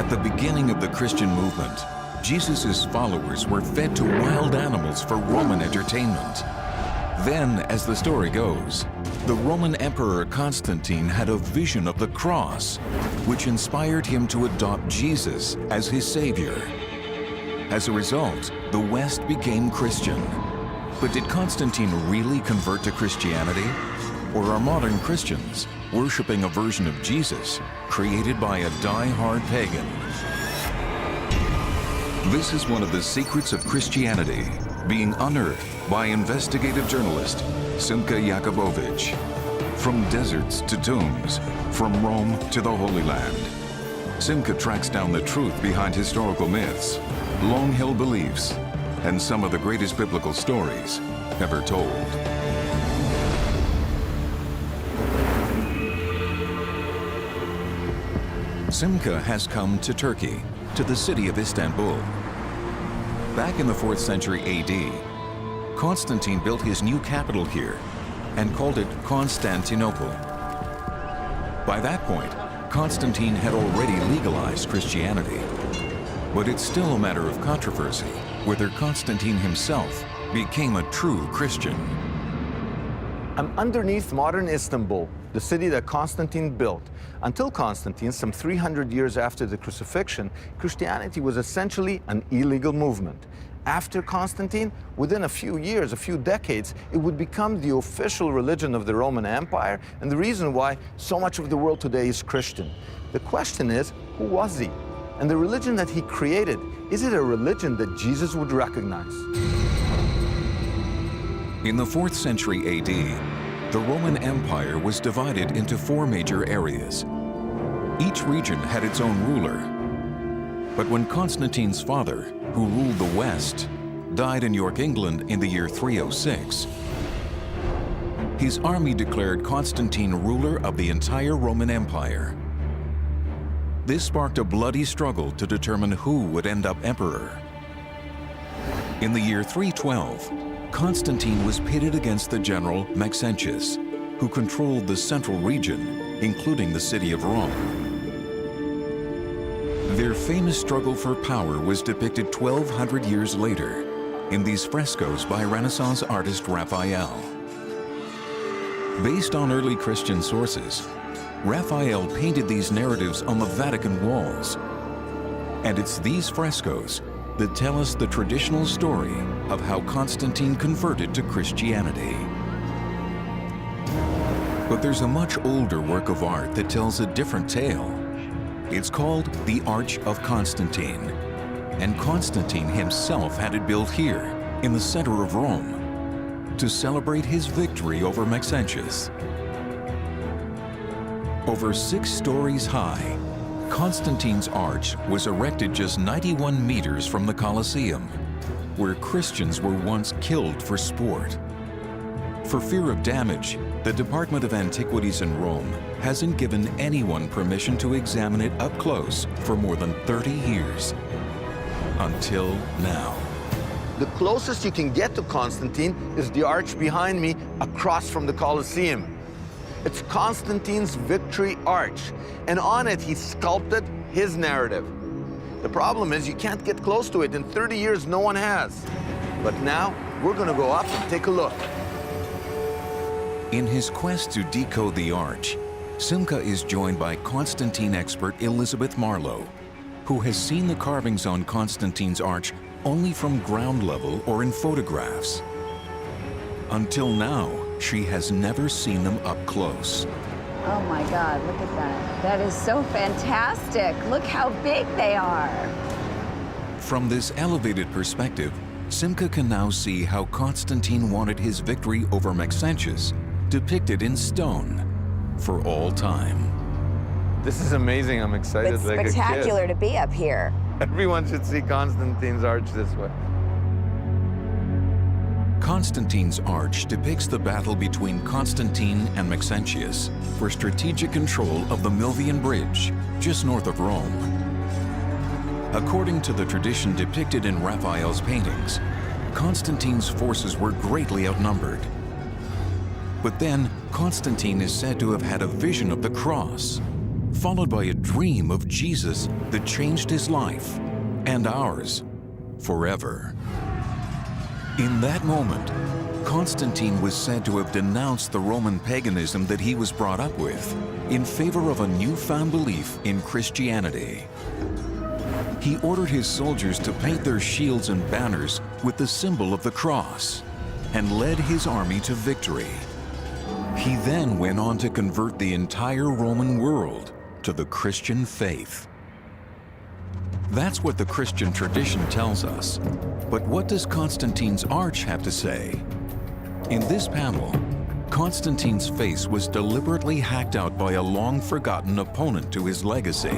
At the beginning of the Christian movement, Jesus' followers were fed to wild animals for Roman entertainment. Then, as the story goes, the Roman Emperor Constantine had a vision of the cross, which inspired him to adopt Jesus as his savior. As a result, the West became Christian. But did Constantine really convert to Christianity? Or are modern Christians worshiping a version of Jesus created by a die-hard pagan? This is one of the secrets of Christianity being unearthed by investigative journalist Simka Jakubowicz. From deserts to tombs, from Rome to the Holy Land, Simka tracks down the truth behind historical myths, long-held beliefs, and some of the greatest biblical stories ever told. Simka has come to Turkey, to the city of Istanbul. Back in the 4th century AD, Constantine built his new capital here and called it Constantinople. By that point, Constantine had already legalized Christianity. But it's still a matter of controversy whether Constantine himself became a true Christian. I'm underneath modern Istanbul, the city that Constantine built. Until Constantine, some 300 years after the crucifixion, Christianity was essentially an illegal movement. After Constantine, within a few years, a few decades, it would become the official religion of the Roman Empire, and the reason why so much of the world today is Christian. The question is, who was he? And the religion that he created, is it a religion that Jesus would recognize? In the 4th century AD, the Roman Empire was divided into 4 major areas. Each region had its own ruler. But when Constantine's father, who ruled the West, died in York, England in the year 306, his army declared Constantine ruler of the entire Roman Empire. This sparked a bloody struggle to determine who would end up emperor. In the year 312, Constantine was pitted against the general Maxentius, who controlled the central region, including the city of Rome. Their famous struggle for power was depicted 1,200 years later in these frescoes by Renaissance artist Raphael. Based on early Christian sources, Raphael painted these narratives on the Vatican walls. And it's these frescoes that tell us the traditional story of how Constantine converted to Christianity. But there's a much older work of art that tells a different tale. It's called the Arch of Constantine, and Constantine himself had it built here, in the center of Rome, to celebrate his victory over Maxentius. Over 6 stories high, Constantine's arch was erected just 91 meters from the Colosseum, where Christians were once killed for sport. For fear of damage, the Department of Antiquities in Rome hasn't given anyone permission to examine it up close for more than 30 years. Until now. The closest you can get to Constantine is the arch behind me, across from the Colosseum. It's Constantine's Victory Arch, and on it he sculpted his narrative. The problem is you can't get close to it. In 30 years, no one has. But now, we're gonna go up and take a look. In his quest to decode the arch, Simka is joined by Constantine expert Elizabeth Marlowe, who has seen the carvings on Constantine's arch only from ground level or in photographs. Until now, she has never seen them up close. Oh my God, look at that. That is so fantastic. Look how big they are. From this elevated perspective, Simka can now see how Constantine wanted his victory over Maxentius depicted in stone for all time. This is amazing. I'm excited It's like a kid. spectacular to be up here. Everyone should see Constantine's arch this way. Constantine's arch depicts the battle between Constantine and Maxentius for strategic control of the Milvian Bridge, just north of Rome. According to the tradition depicted in Raphael's paintings, Constantine's forces were greatly outnumbered. But then, Constantine is said to have had a vision of the cross, followed by a dream of Jesus that changed his life and ours forever. In that moment, Constantine was said to have denounced the Roman paganism that he was brought up with in favor of a newfound belief in Christianity. He ordered his soldiers to paint their shields and banners with the symbol of the cross and led his army to victory. He then went on to convert the entire Roman world to the Christian faith. That's what the Christian tradition tells us. But what does Constantine's arch have to say? In this panel, Constantine's face was deliberately hacked out by a long-forgotten opponent to his legacy.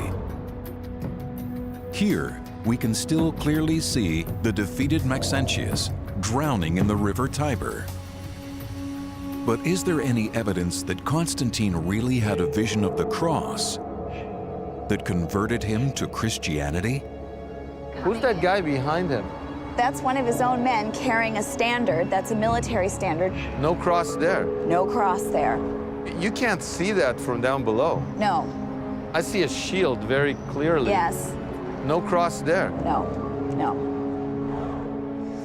Here, we can still clearly see the defeated Maxentius drowning in the river Tiber. But is there any evidence that Constantine really had a vision of the cross that converted him to Christianity? Who's that guy behind him? That's one of his own men carrying a standard. That's a military standard. No cross there. No cross there. You can't see that from down below. No. I see a shield very clearly. Yes. No cross there. No. No.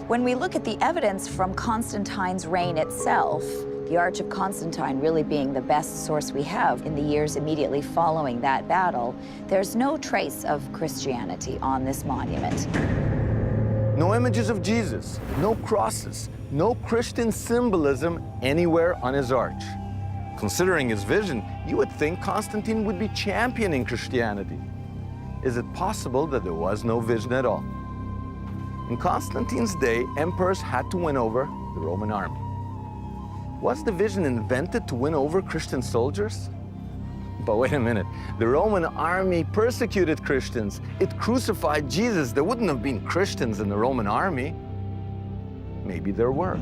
When we look at the evidence from Constantine's reign itself, the Arch of Constantine really being the best source we have in the years immediately following that battle, there's no trace of Christianity on this monument. No images of Jesus, no crosses, no Christian symbolism anywhere on his arch. Considering his vision, you would think Constantine would be championing Christianity. Is it possible that there was no vision at all? In Constantine's day, emperors had to win over the Roman army. Was the vision invented to win over Christian soldiers? But wait a minute, the Roman army persecuted Christians. It crucified Jesus. There wouldn't have been Christians in the Roman army. Maybe there were.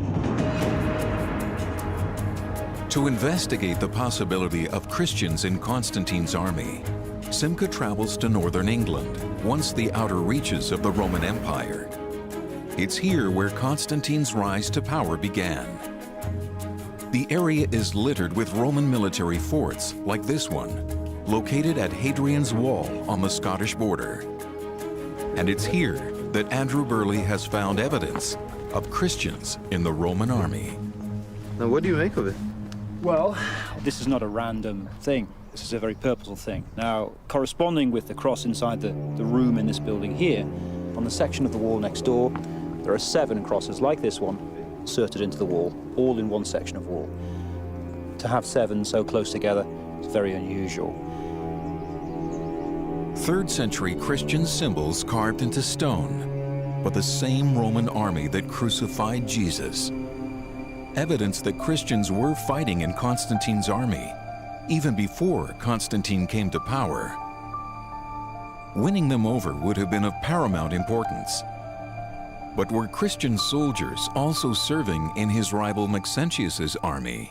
To investigate the possibility of Christians in Constantine's army, Simca travels to northern England, once the outer reaches of the Roman Empire. It's here where Constantine's rise to power began. The area is littered with Roman military forts, like this one, located at Hadrian's Wall on the Scottish border. And it's here that Andrew Burley has found evidence of Christians in the Roman army. Now, what do you make of it? Well, this is not a random thing. This is a very purposeful thing. Now, corresponding with the cross inside the room in this building here, on the section of the wall next door, there are 7 crosses like this one, inserted into the wall, all in one section of wall. To have 7 so close together is very unusual. 3rd century Christian symbols carved into stone, but the same Roman army that crucified Jesus. Evidence that Christians were fighting in Constantine's army, even before Constantine came to power. Winning them over would have been of paramount importance. But were Christian soldiers also serving in his rival Maxentius's army?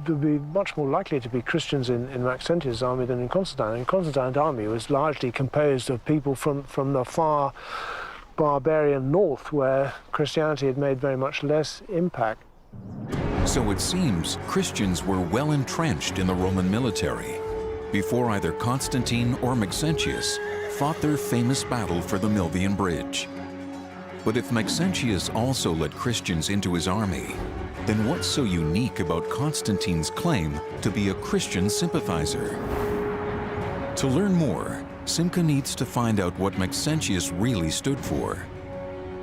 It would be much more likely to be Christians in Maxentius' army than in Constantine. And Constantine's army was largely composed of people from the far barbarian north, where Christianity had made very much less impact. So it seems Christians were well entrenched in the Roman military before either Constantine or Maxentius fought their famous battle for the Milvian Bridge. But if Maxentius also led Christians into his army, then what's so unique about Constantine's claim to be a Christian sympathizer? To learn more, Simca needs to find out what Maxentius really stood for.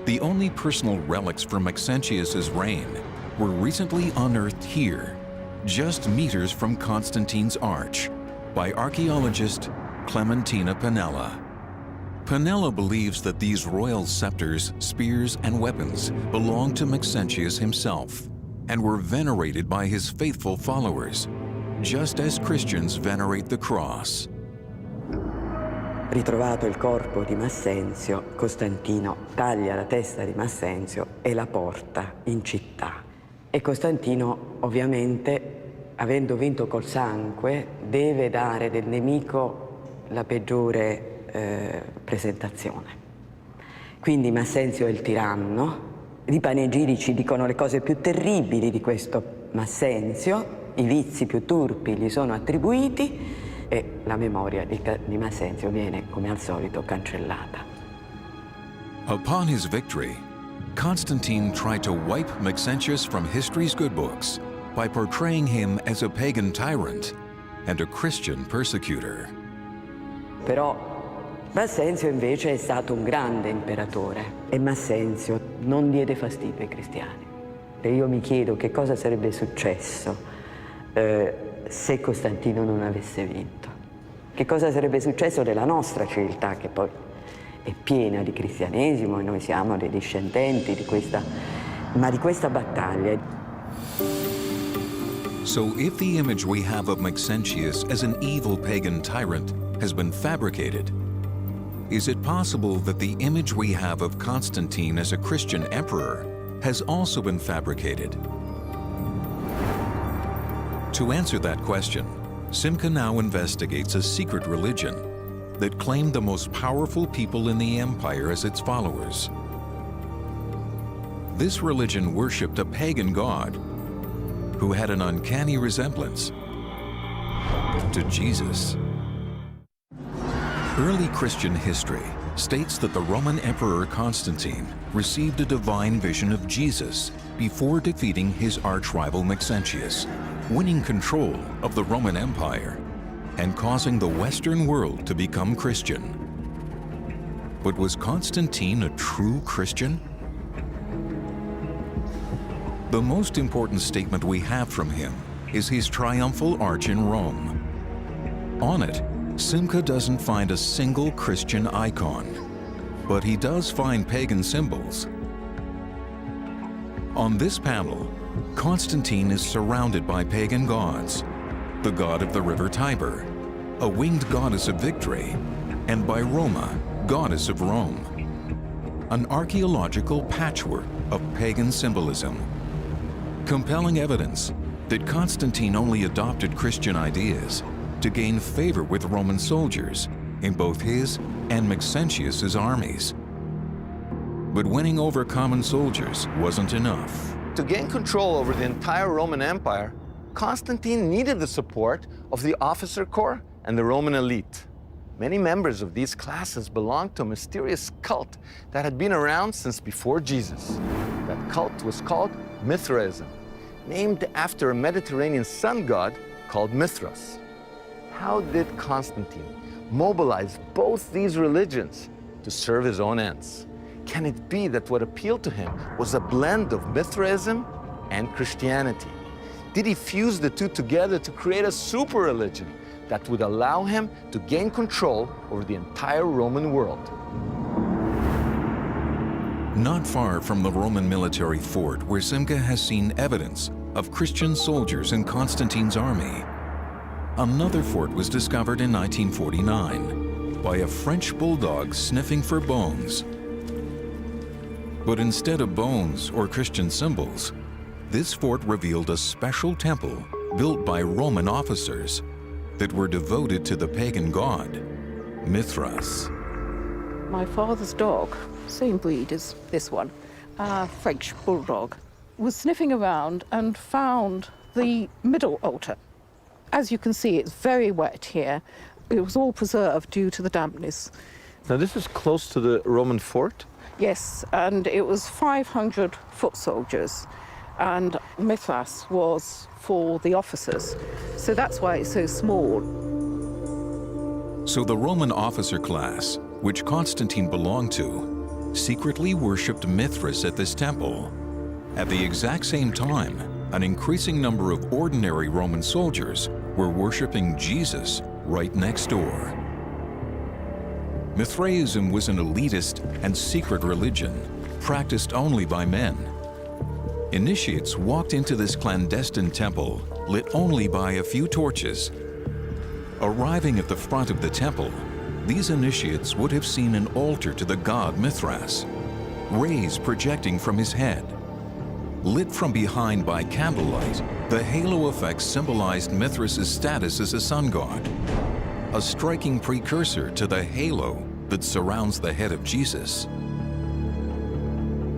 The only personal relics from Maxentius's reign were recently unearthed here, just meters from Constantine's arch, by archaeologist Clementina Pinella. Pinella believes that these royal scepters, spears, and weapons belonged to Maxentius himself and were venerated by his faithful followers, just as Christians venerate the cross. Ritrovato il corpo di Massenzio, Costantino taglia la testa di Massenzio e la porta in città. E Costantino, ovviamente, avendo vinto col sangue, deve dare del nemico la peggiore presentazione. Quindi Massenzio è il tiranno. I panegirici dicono le cose più terribili di questo Massenzio, i vizi più turpi gli sono attribuiti e la memoria di Massenzio viene, come al solito, cancellata. Upon his victory, Constantine tried to wipe Maxentius from history's good books by portraying him as a pagan tyrant and a Christian persecutor. Però Massenzio invece è stato un grande imperatore e Massenzio non diede fastidio ai cristiani. E io mi chiedo che cosa sarebbe successo se Costantino non avesse vinto. Che cosa sarebbe successo della nostra civiltà, che poi è piena di cristianesimo e noi siamo dei discendenti di questa battaglia. So if the image we have of Maxentius as an evil pagan tyrant has been fabricated, is it possible that the image we have of Constantine as a Christian emperor has also been fabricated? To answer that question, Simca now investigates a secret religion that claimed the most powerful people in the empire as its followers. This religion worshipped a pagan god who had an uncanny resemblance to Jesus. Early Christian history states that the Roman Emperor Constantine received a divine vision of Jesus before defeating his arch-rival Maxentius, winning control of the Roman Empire and causing the Western world to become Christian. But was Constantine a true Christian? The most important statement we have from him is his triumphal arch in Rome. On it, Simca doesn't find a single Christian icon, but he does find pagan symbols. On this panel, Constantine is surrounded by pagan gods, the god of the river Tiber, a winged goddess of victory, and by Roma, goddess of Rome. An archaeological patchwork of pagan symbolism. Compelling evidence that Constantine only adopted Christian ideas to gain favor with Roman soldiers in both his and Maxentius's armies. But winning over common soldiers wasn't enough. To gain control over the entire Roman Empire, Constantine needed the support of the officer corps and the Roman elite. Many members of these classes belonged to a mysterious cult that had been around since before Jesus. That cult was called Mithraism, named after a Mediterranean sun god called Mithras. How did Constantine mobilize both these religions to serve his own ends? Can it be that what appealed to him was a blend of Mithraism and Christianity? Did he fuse the two together to create a super religion that would allow him to gain control over the entire Roman world? Not far from the Roman military fort where Simca has seen evidence of Christian soldiers in Constantine's army, another fort was discovered in 1949 by a French bulldog sniffing for bones. But instead of bones or Christian symbols, this fort revealed a special temple built by Roman officers that were devoted to the pagan god, Mithras. My father's dog, same breed as this one, a French bulldog, was sniffing around and found the middle altar. As you can see, it's very wet here. It was all preserved due to the dampness. Now, this is close to the Roman fort? Yes, and it was 500 foot soldiers, and Mithras was for the officers. So that's why it's so small. So the Roman officer class, which Constantine belonged to, secretly worshipped Mithras at this temple. At the exact same time, an increasing number of ordinary Roman soldiers were worshipping Jesus right next door. Mithraism was an elitist and secret religion, practiced only by men. Initiates walked into this clandestine temple, lit only by a few torches. Arriving at the front of the temple, these initiates would have seen an altar to the god Mithras, rays projecting from his head. Lit from behind by candlelight, the halo effect symbolized Mithras' status as a sun god, a striking precursor to the halo that surrounds the head of Jesus.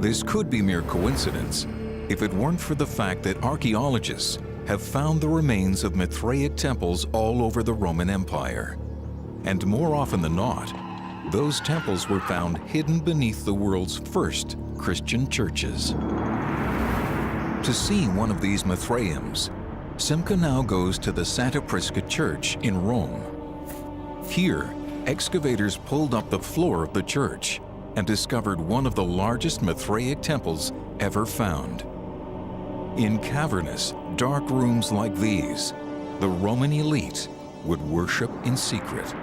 This could be mere coincidence if it weren't for the fact that archaeologists have found the remains of Mithraic temples all over the Roman Empire. And more often than not, those temples were found hidden beneath the world's first Christian churches. To see one of these Mithraims, Simca now goes to the Santa Prisca Church in Rome. Here, excavators pulled up the floor of the church and discovered one of the largest Mithraic temples ever found. In cavernous, dark rooms like these, the Roman elite would worship in secret.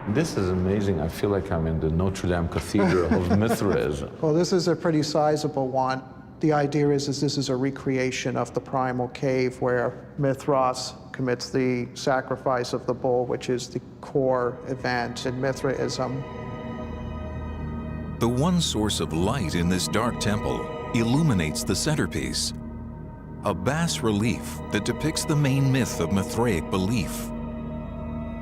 This is amazing. I feel like I'm in the Notre Dame Cathedral of Mithraism. Well, this is a pretty sizable one. The idea is this is a recreation of the primal cave where Mithras commits the sacrifice of the bull, which is the core event in Mithraism. The one source of light in this dark temple illuminates the centerpiece, a bas-relief that depicts the main myth of Mithraic belief.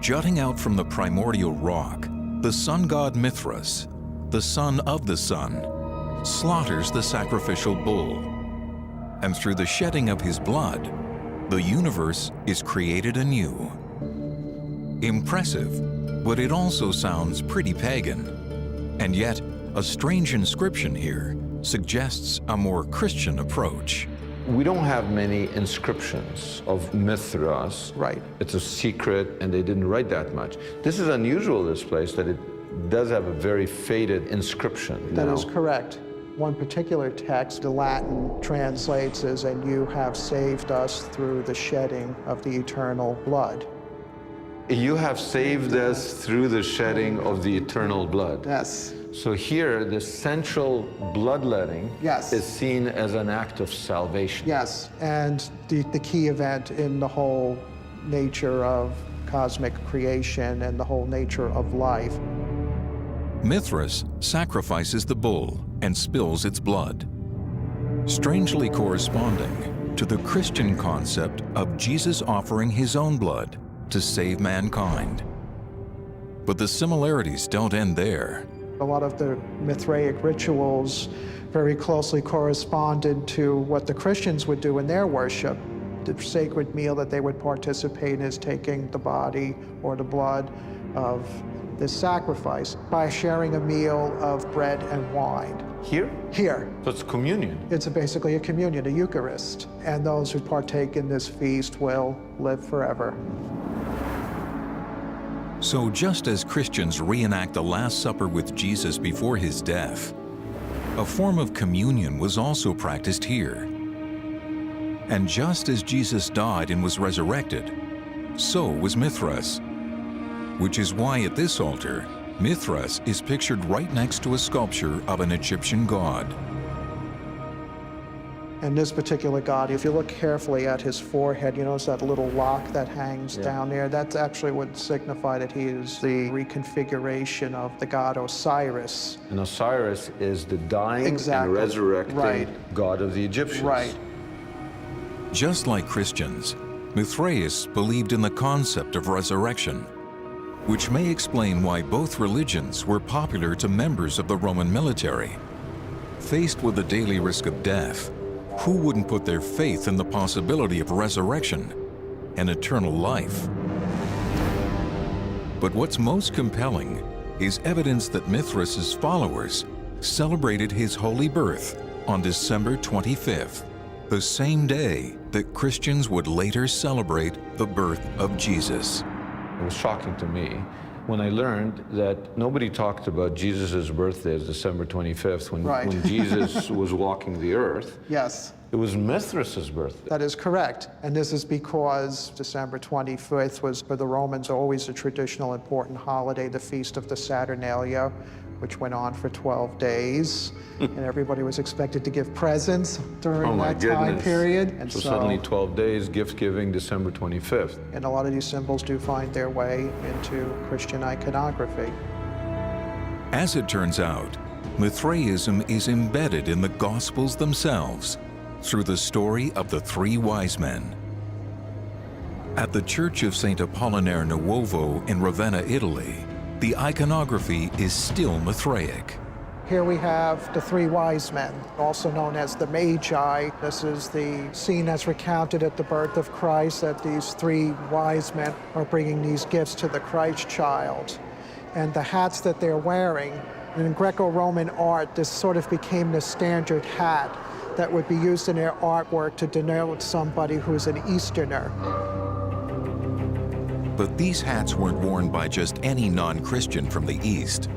Jutting out from the primordial rock, the sun god Mithras, the son of the sun, slaughters the sacrificial bull. And through the shedding of his blood, the universe is created anew. Impressive, but it also sounds pretty pagan. And yet, a strange inscription here suggests a more Christian approach. We don't have many inscriptions of Mithras. Right. It's a secret, and they didn't write that much. This is unusual, this place, that it does have a very faded inscription. That is correct. One particular text, the Latin translates as, "And you have saved us through the shedding of the eternal blood." You have saved us through the shedding of the eternal blood. Yes. So here, the central bloodletting Yes. is seen as an act of salvation. Yes, and the key event in the whole nature of cosmic creation and the whole nature of life. Mithras sacrifices the bull and spills its blood, strangely corresponding to the Christian concept of Jesus offering his own blood to save mankind. But the similarities don't end there. A lot of the Mithraic rituals very closely corresponded to what the Christians would do in their worship. The sacred meal that they would participate in is taking the body or the blood of this sacrifice by sharing a meal of bread and wine. Here? Here, So it's communion. it's basically a communion, a Eucharist, and those who partake in this feast will live forever. So just as Christians reenact the Last Supper with Jesus before his death, a form of communion was also practiced here. And just as Jesus died and was resurrected, so was Mithras, which is why at this altar, Mithras is pictured right next to a sculpture of an Egyptian god. And this particular god, if you look carefully at his forehead, you notice that little lock that hangs down there. That actually would signify that he is the reconfiguration of the god Osiris. And Osiris is the dying Exactly. and resurrecting Right. god of the Egyptians. Right. Just like Christians, Mithraeus believed in the concept of resurrection, which may explain why both religions were popular to members of the Roman military. Faced with the daily risk of death, who wouldn't put their faith in the possibility of resurrection and eternal life? But what's most compelling is evidence that Mithras' followers celebrated his holy birth on December 25th, the same day that Christians would later celebrate the birth of Jesus. It was shocking to me when I learned that nobody talked about Jesus' birthday as December 25th when, Right. when Jesus was walking the earth. Yes, It was Mithras' birthday. that is correct. And this is because December 25th was for the Romans always a traditional important holiday, the Feast of the Saturnalia, which went on for 12 days. And everybody was expected to give presents during Oh my that time goodness. period. And So suddenly 12 days, gift giving, December 25th. and a lot of these symbols do find their way into Christian iconography. As it turns out, Mithraism is embedded in the Gospels themselves through the story of the three wise men. At the Church of St. Apollinaire Nuovo in Ravenna, Italy, the iconography is still Mithraic. Here we have the three wise men, also known as the Magi. This is the scene as recounted at the birth of Christ, that these three wise men are bringing these gifts to the Christ child. And the hats that they're wearing, in Greco-Roman art, this sort of became the standard hat that would be used in their artwork to denote somebody who's an Easterner. But these hats weren't worn by just any non-Christian from the East.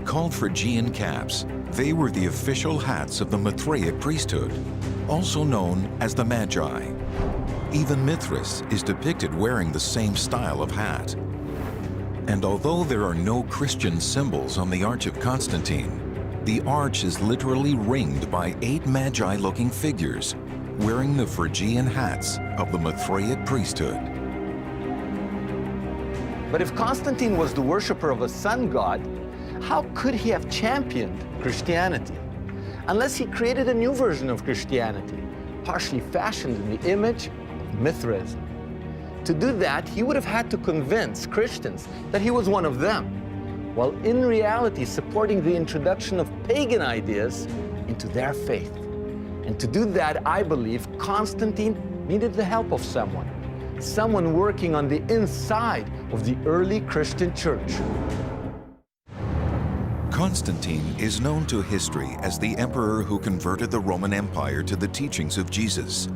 Called Phrygian caps, they were the official hats of the Mithraic priesthood, also known as the Magi. Even Mithras is depicted wearing the same style of hat. And although there are no Christian symbols on the Arch of Constantine, the arch is literally ringed by 8 Magi-looking figures wearing the Phrygian hats of the Mithraic priesthood. But if Constantine was the worshiper of a sun god, how could he have championed Christianity? Unless he created a new version of Christianity, partially fashioned in the image of Mithraism. To do that, he would have had to convince Christians that he was one of them, while in reality supporting the introduction of pagan ideas into their faith. And to do that, I believe Constantine needed the help of someone working on the inside of the early Christian church. Constantine is known to history as the emperor who converted the Roman Empire to the teachings of Jesus.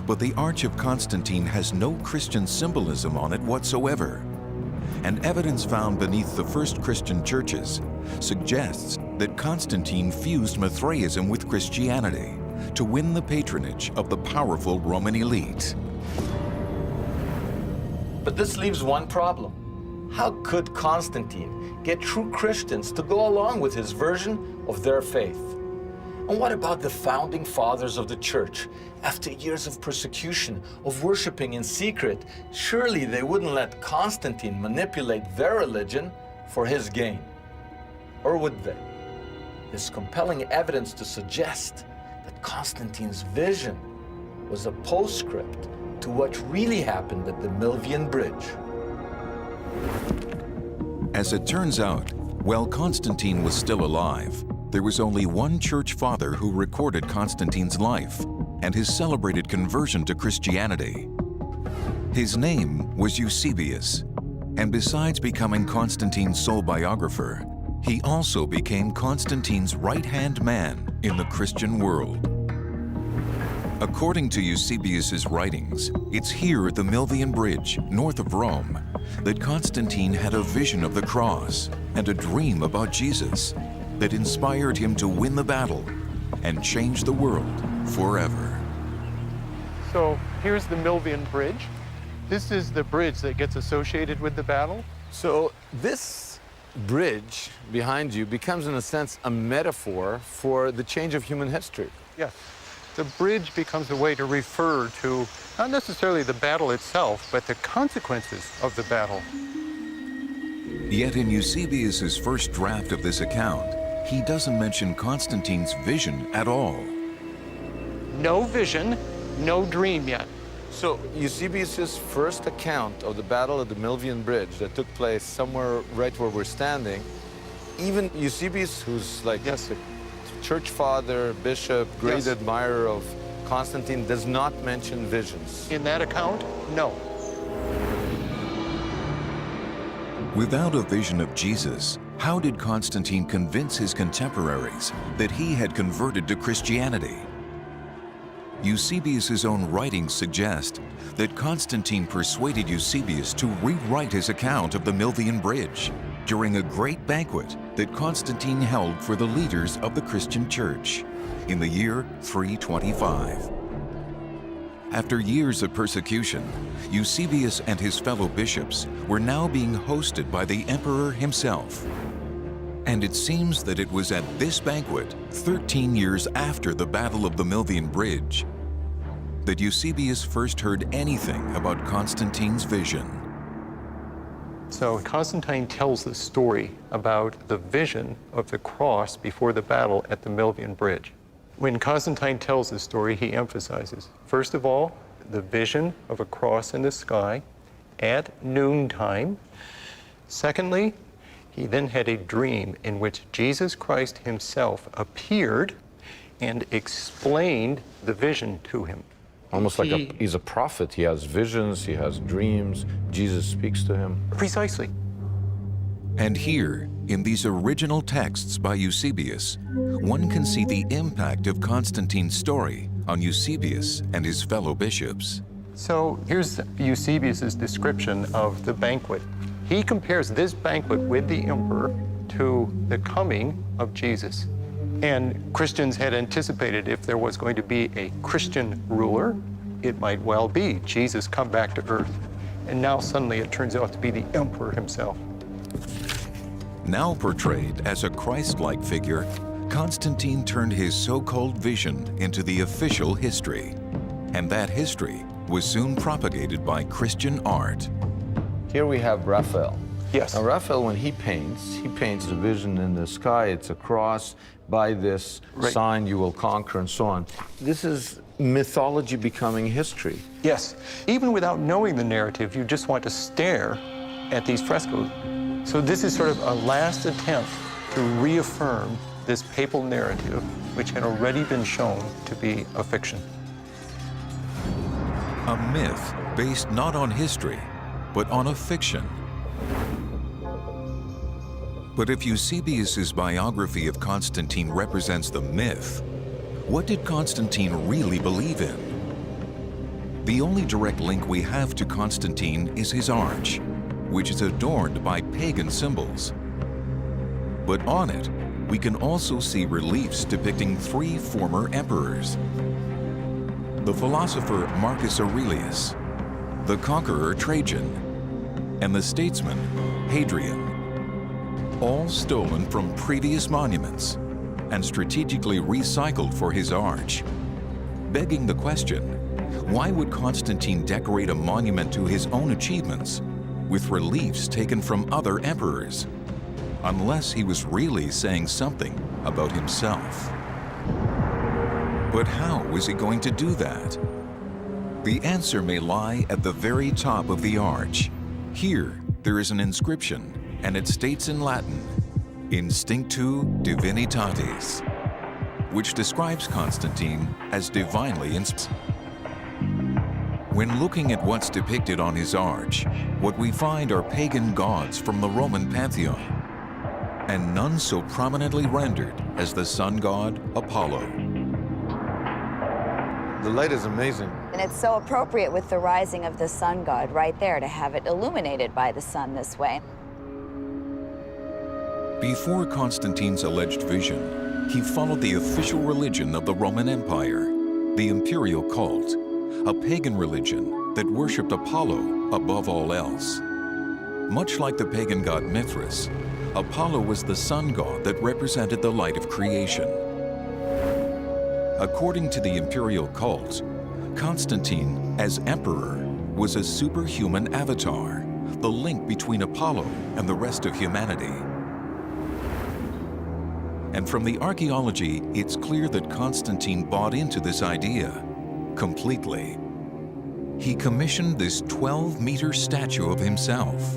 But the Arch of Constantine has no Christian symbolism on it whatsoever. And evidence found beneath the first Christian churches suggests that Constantine fused Mithraism with Christianity to win the patronage of the powerful Roman elite. But this leaves one problem. How could Constantine get true Christians to go along with his version of their faith? And what about the founding fathers of the church? After years of persecution, of worshiping in secret, surely they wouldn't let Constantine manipulate their religion for his gain. Or would they? There's compelling evidence to suggest that Constantine's vision was a postscript to what really happened at the Milvian Bridge. As it turns out, while Constantine was still alive, there was only one church father who recorded Constantine's life and his celebrated conversion to Christianity. His name was Eusebius, and besides becoming Constantine's sole biographer, he also became Constantine's right-hand man in the Christian world. According to Eusebius's writings, it's here at the Milvian Bridge, north of Rome, that Constantine had a vision of the cross and a dream about Jesus that inspired him to win the battle and change the world forever. So here's the Milvian Bridge. This is the bridge that gets associated with the battle. So this bridge behind you becomes, in a sense, a metaphor for the change of human history. Yes. The bridge becomes a way to refer to not necessarily the battle itself, but the consequences of the battle. Yet in Eusebius's first draft of this account, he doesn't mention Constantine's vision at all. No vision, no dream yet. So Eusebius's first account of the battle at the Milvian Bridge that took place somewhere right where we're standing, even Eusebius, who's like Yes. the church father, bishop, great Yes. admirer of Constantine, does not mention visions. In that account, no. Without a vision of Jesus, how did Constantine convince his contemporaries that he had converted to Christianity? Eusebius's own writings suggest that Constantine persuaded Eusebius to rewrite his account of the Milvian Bridge during a great banquet that Constantine held for the leaders of the Christian church in the year 325. After years of persecution, Eusebius and his fellow bishops were now being hosted by the emperor himself. And it seems that it was at this banquet, 13 years after the Battle of the Milvian Bridge, that Eusebius first heard anything about Constantine's vision. So Constantine tells the story about the vision of the cross before the battle at the Milvian Bridge. When Constantine tells this story, he emphasizes, first of all, the vision of a cross in the sky at noontime. Secondly, He then had a dream in which Jesus Christ himself appeared and explained the vision to him. Almost like he's a prophet. He has visions, he has dreams. Jesus speaks to him. Precisely. And here, in these original texts by Eusebius, one can see the impact of Constantine's story on Eusebius and his fellow bishops. So here's Eusebius's description of the banquet. He compares this banquet with the emperor to the coming of Jesus. And Christians had anticipated if there was going to be a Christian ruler, it might well be Jesus come back to earth. And now suddenly it turns out to be the emperor himself. Now portrayed as a Christ-like figure, Constantine turned his so-called vision into the official history. And that history was soon propagated by Christian art. Here we have Raphael. Yes. Now, Raphael, when he paints the vision in the sky. It's a cross. By this sign you will conquer, and so on. This is mythology becoming history. Yes. Even without knowing the narrative, you just want to stare at these frescoes. So this is sort of a last attempt to reaffirm this papal narrative, which had already been shown to be a fiction. A myth based not on history, but on a fiction. But if Eusebius's biography of Constantine represents the myth, what did Constantine really believe in? The only direct link we have to Constantine is his arch, which is adorned by pagan symbols. But on it, we can also see reliefs depicting 3 former emperors: the philosopher Marcus Aurelius, the conqueror Trajan, and the statesman Hadrian, all stolen from previous monuments and strategically recycled for his arch. Begging the question, why would Constantine decorate a monument to his own achievements with reliefs taken from other emperors, unless he was really saying something about himself? But how was he going to do that? The answer may lie at the very top of the arch. Here, there is an inscription, and it states in Latin, Instinctu Divinitatis, which describes Constantine as divinely inspired. When looking at what's depicted on his arch, what we find are pagan gods from the Roman pantheon, and none so prominently rendered as the sun god Apollo. The light is amazing. And it's so appropriate with the rising of the sun god right there to have it illuminated by the sun this way. Before Constantine's alleged vision, he followed the official religion of the Roman Empire, the imperial cult, a pagan religion that worshipped Apollo above all else. Much like the pagan god Mithras, Apollo was the sun god that represented the light of creation. According to the imperial cult, Constantine, as emperor, was a superhuman avatar, the link between Apollo and the rest of humanity. And from the archaeology, it's clear that Constantine bought into this idea completely. He commissioned this 12-meter statue of himself.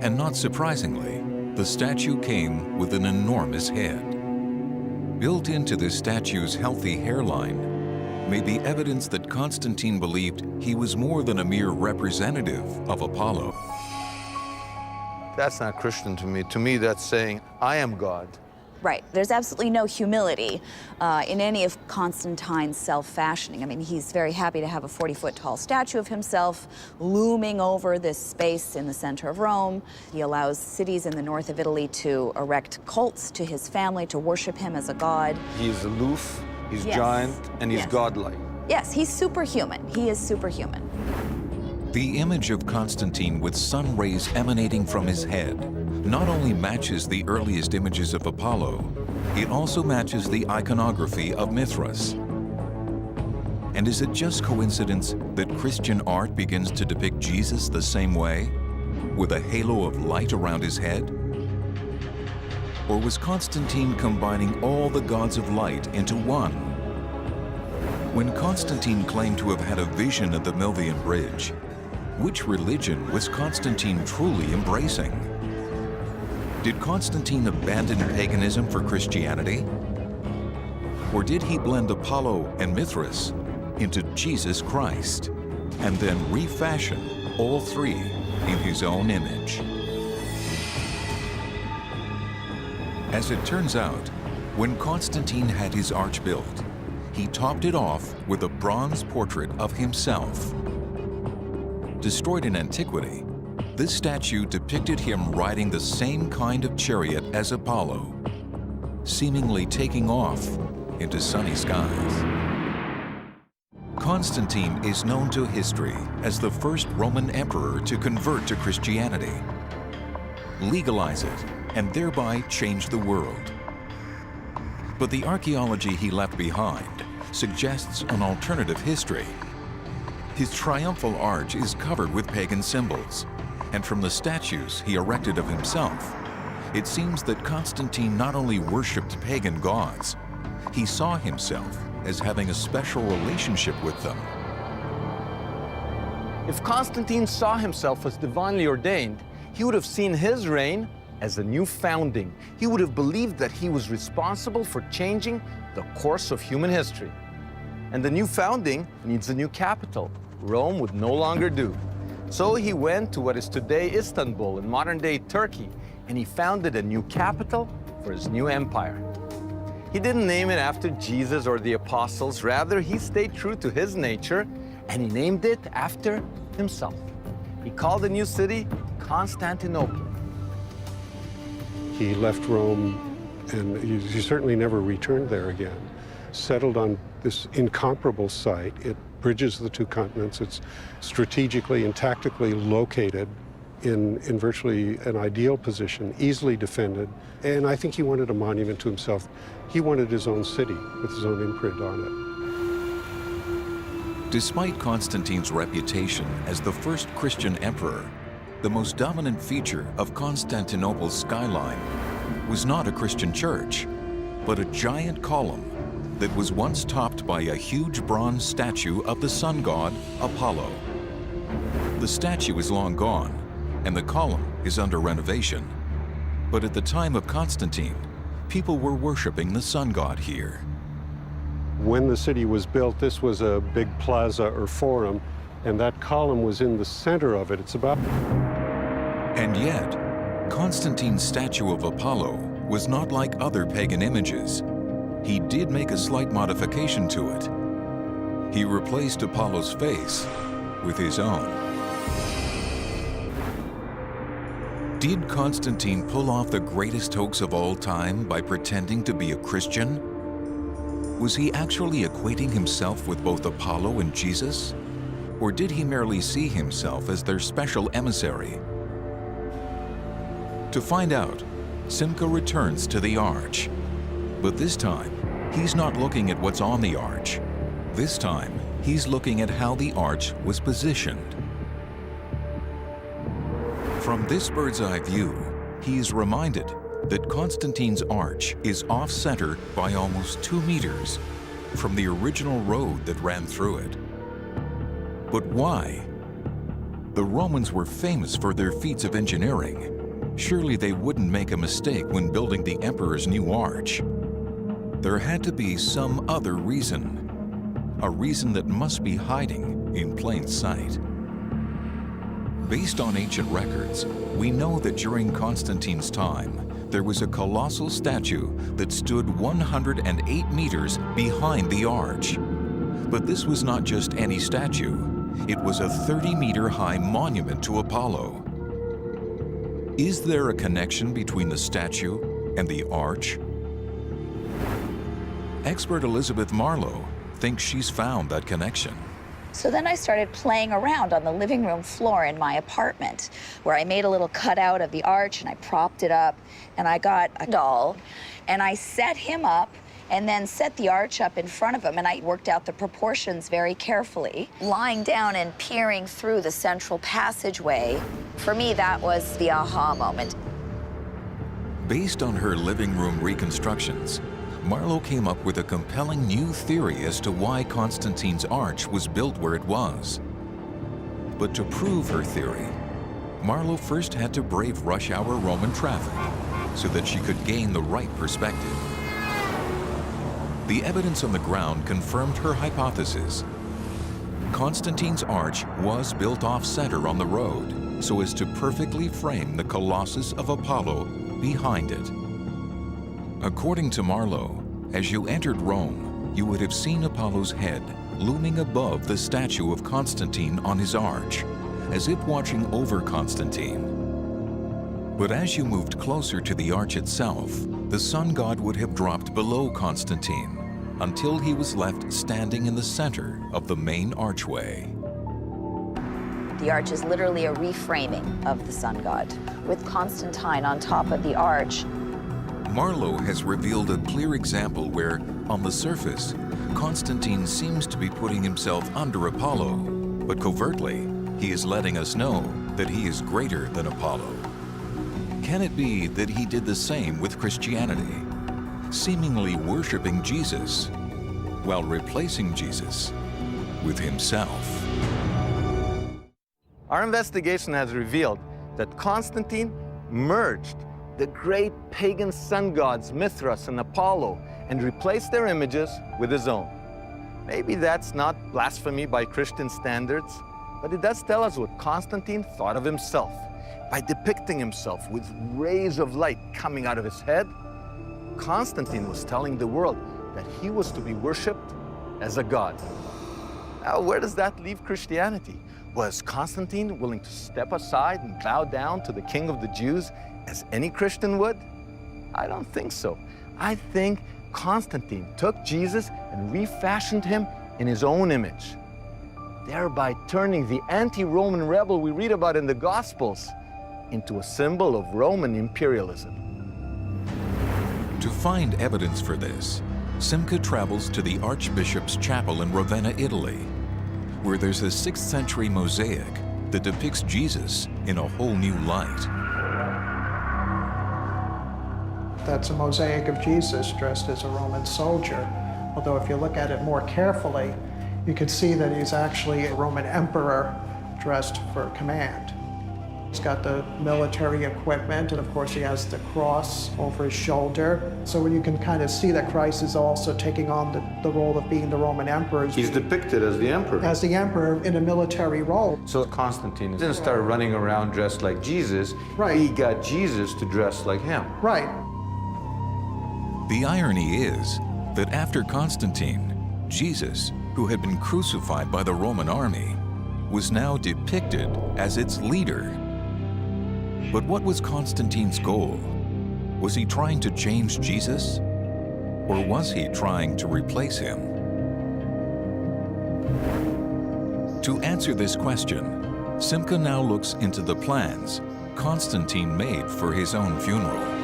And not surprisingly, the statue came with an enormous head. Built into this statue's healthy hairline may be evidence that Constantine believed he was more than a mere representative of Apollo. That's not Christian to me. To me, that's saying, I am God. Right. There's absolutely no humility in any of Constantine's self-fashioning. I mean, he's very happy to have a 40-foot-tall statue of himself looming over this space in the center of Rome. He allows cities in the north of Italy to erect cults to his family, to worship him as a god. He's aloof, he's giant, and he's godlike. Yes, he's superhuman. He is superhuman. The image of Constantine with sun rays emanating from his head not only matches the earliest images of Apollo, it also matches the iconography of Mithras. And is it just coincidence that Christian art begins to depict Jesus the same way, with a halo of light around his head? Or was Constantine combining all the gods of light into one? When Constantine claimed to have had a vision of the Milvian Bridge, which religion was Constantine truly embracing? Did Constantine abandon paganism for Christianity? Or did he blend Apollo and Mithras into Jesus Christ and then refashion all three in his own image? As it turns out, when Constantine had his arch built, he topped it off with a bronze portrait of himself. Destroyed in antiquity, this statue depicted him riding the same kind of chariot as Apollo, seemingly taking off into sunny skies. Constantine is known to history as the first Roman emperor to convert to Christianity, legalize it, and thereby change the world. But the archaeology he left behind suggests an alternative history. His triumphal arch is covered with pagan symbols, and from the statues he erected of himself, it seems that Constantine not only worshipped pagan gods, he saw himself as having a special relationship with them. If Constantine saw himself as divinely ordained, he would have seen his reign as a new founding. He would have believed that he was responsible for changing the course of human history. And the new founding needs a new capital. Rome would no longer do. So he went to what is today Istanbul in modern-day Turkey, and he founded a new capital for his new empire. He didn't name it after Jesus or the apostles. Rather, he stayed true to his nature, and he named it after himself. He called the new city Constantinople. He left Rome, and he certainly never returned there again. Settled on this incomparable site. It bridges the two continents. It's strategically and tactically located in virtually an ideal position, easily defended. And I think he wanted a monument to himself. He wanted his own city with his own imprint on it. Despite Constantine's reputation as the first Christian emperor, the most dominant feature of Constantinople's skyline was not a Christian church, but a giant column that was once topped by a huge bronze statue of the sun god, Apollo. The statue is long gone, and the column is under renovation. But at the time of Constantine, people were worshiping the sun god here. When the city was built, this was a big plaza or forum, and that column was in the center of it. It's about... And yet, Constantine's statue of Apollo was not like other pagan images. He did make a slight modification to it. He replaced Apollo's face with his own. Did Constantine pull off the greatest hoax of all time by pretending to be a Christian? Was he actually equating himself with both Apollo and Jesus? Or did he merely see himself as their special emissary? To find out, Simca returns to the arch. But this time, he's not looking at what's on the arch. This time, he's looking at how the arch was positioned. From this bird's-eye view, he is reminded that Constantine's arch is off-center by almost 2 meters from the original road that ran through it. But why? The Romans were famous for their feats of engineering. Surely they wouldn't make a mistake when building the emperor's new arch. There had to be some other reason, a reason that must be hiding in plain sight. Based on ancient records, we know that during Constantine's time, there was a colossal statue that stood 108 meters behind the arch. But this was not just any statue. It was a 30-meter-high monument to Apollo. Is there a connection between the statue and the arch? Expert Elizabeth Marlowe thinks she's found that connection. So then I started playing around on the living room floor in my apartment, where I made a little cutout of the arch and I propped it up, and I got a doll and I set him up and then set the arch up in front of him, and I worked out the proportions very carefully. Lying down and peering through the central passageway, for me that was the aha moment. Based on her living room reconstructions, Marlowe came up with a compelling new theory as to why Constantine's arch was built where it was. But to prove her theory, Marlowe first had to brave rush hour Roman traffic so that she could gain the right perspective. The evidence on the ground confirmed her hypothesis. Constantine's arch was built off-center on the road so as to perfectly frame the Colossus of Apollo behind it. According to Marlowe, as you entered Rome, you would have seen Apollo's head looming above the statue of Constantine on his arch, as if watching over Constantine. But as you moved closer to the arch itself, the sun god would have dropped below Constantine until he was left standing in the center of the main archway. The arch is literally a reframing of the sun god, with Constantine on top of the arch. Marlowe has revealed a clear example where, on the surface, Constantine seems to be putting himself under Apollo, but covertly, he is letting us know that he is greater than Apollo. Can it be that he did the same with Christianity, seemingly worshiping Jesus while replacing Jesus with himself? Our investigation has revealed that Constantine merged the great pagan sun gods Mithras and Apollo and replaced their images with his own. Maybe that's not blasphemy by Christian standards, but it does tell us what Constantine thought of himself. By depicting himself with rays of light coming out of his head, Constantine was telling the world that he was to be worshipped as a god. Now, where does that leave Christianity? Was Constantine willing to step aside and bow down to the King of the Jews as any Christian would? I don't think so. I think Constantine took Jesus and refashioned him in his own image, thereby turning the anti-Roman rebel we read about in the Gospels into a symbol of Roman imperialism. To find evidence for this, Simca travels to the Archbishop's Chapel in Ravenna, Italy, where there's a 6th century mosaic that depicts Jesus in a whole new light. That's a mosaic of Jesus dressed as a Roman soldier. Although if you look at it more carefully, you can see that he's actually a Roman emperor dressed for command. He's got the military equipment, and of course he has the cross over his shoulder. So when you can kind of see that Christ is also taking on the role of being the Roman emperor. He's depicted as the emperor. As the emperor in a military role. So Constantine didn't start running around dressed like Jesus. Right. He got Jesus to dress like him. Right. The irony is that after Constantine, Jesus, who had been crucified by the Roman army, was now depicted as its leader. But what was Constantine's goal? Was he trying to change Jesus? Or was he trying to replace him? To answer this question, Simca now looks into the plans Constantine made for his own funeral.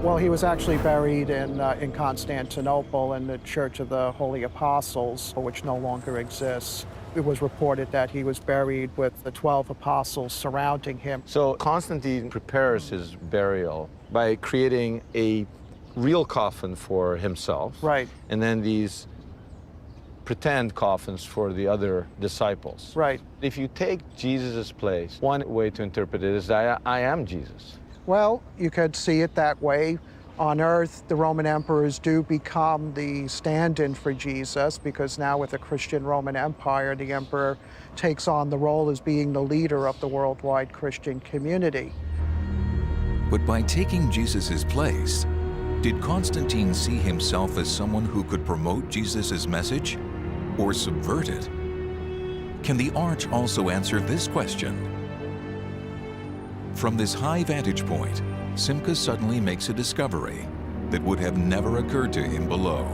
Well, he was actually buried in Constantinople in the Church of the Holy Apostles, which no longer exists. It was reported that he was buried with the 12 apostles surrounding him. So Constantine prepares his burial by creating a real coffin for himself. Right. And then these pretend coffins for the other disciples. Right. If you take Jesus' place, one way to interpret it is I am Jesus. Well, you could see it that way. On earth, the Roman emperors do become the stand-in for Jesus, because now with the Christian Roman Empire, the emperor takes on the role as being the leader of the worldwide Christian community. But by taking Jesus' place, did Constantine see himself as someone who could promote Jesus' message or subvert it? Can the arch also answer this question? From this high vantage point, Simca suddenly makes a discovery that would have never occurred to him below.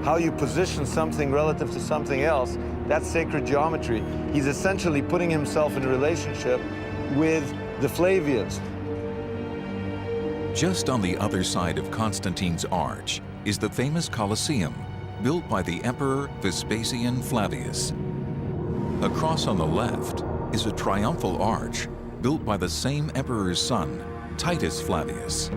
How you position something relative to something else, that's sacred geometry. He's essentially putting himself in a relationship with the Flavians. Just on the other side of Constantine's arch is the famous Colosseum, built by the Emperor Vespasian Flavius. Across on the left is a triumphal arch built by the same emperor's son, Titus Flavius.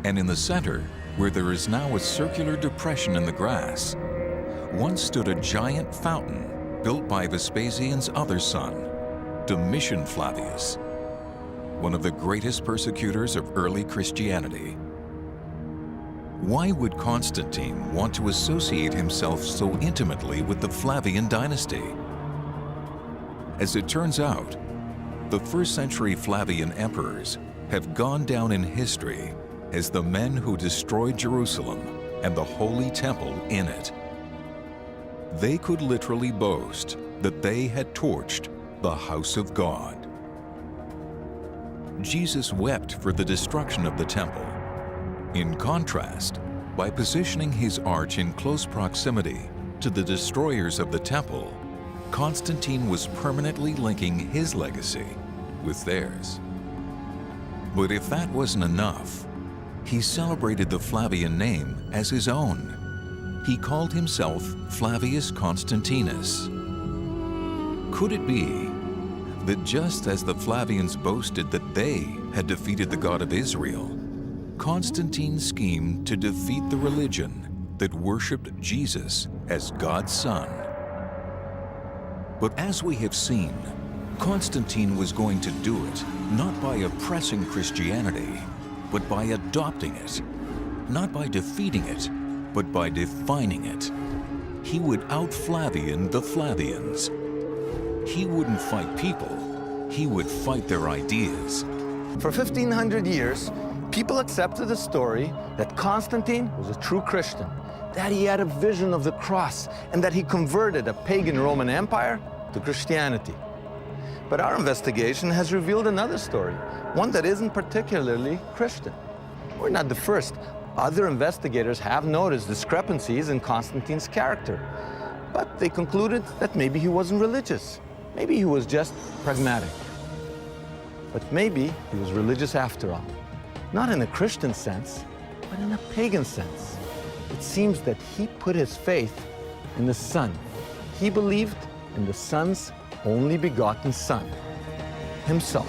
And in the center, where there is now a circular depression in the grass, once stood a giant fountain built by Vespasian's other son, Domitian Flavius. one of the greatest persecutors of early Christianity. Why would Constantine want to associate himself so intimately with the Flavian dynasty? As it turns out, the first-century Flavian emperors have gone down in history as the men who destroyed Jerusalem and the Holy Temple in it. They could literally boast that they had torched the house of God. Jesus wept for the destruction of the temple. In contrast, by positioning his arch in close proximity to the destroyers of the temple, Constantine was permanently linking his legacy with theirs. But if that wasn't enough, he celebrated the Flavian name as his own. He called himself Flavius Constantinus. Could it be that just as the Flavians boasted that they had defeated the God of Israel, Constantine schemed to defeat the religion that worshipped Jesus as God's Son? But as we have seen, Constantine was going to do it not by oppressing Christianity, but by adopting it. Not by defeating it, but by defining it. He would out-Flavian the Flavians. He wouldn't fight people, he would fight their ideas. For 1,500 years, people accepted the story that Constantine was a true Christian, that he had a vision of the cross, and that he converted a pagan Roman Empire to Christianity. But our investigation has revealed another story, one that isn't particularly Christian. We're not the first. Other investigators have noticed discrepancies in Constantine's character, but they concluded that maybe he wasn't religious. Maybe he was just pragmatic. But maybe he was religious after all. Not in a Christian sense, but in a pagan sense. It seems that he put his faith in the Son. He believed in the Son's only begotten Son, himself.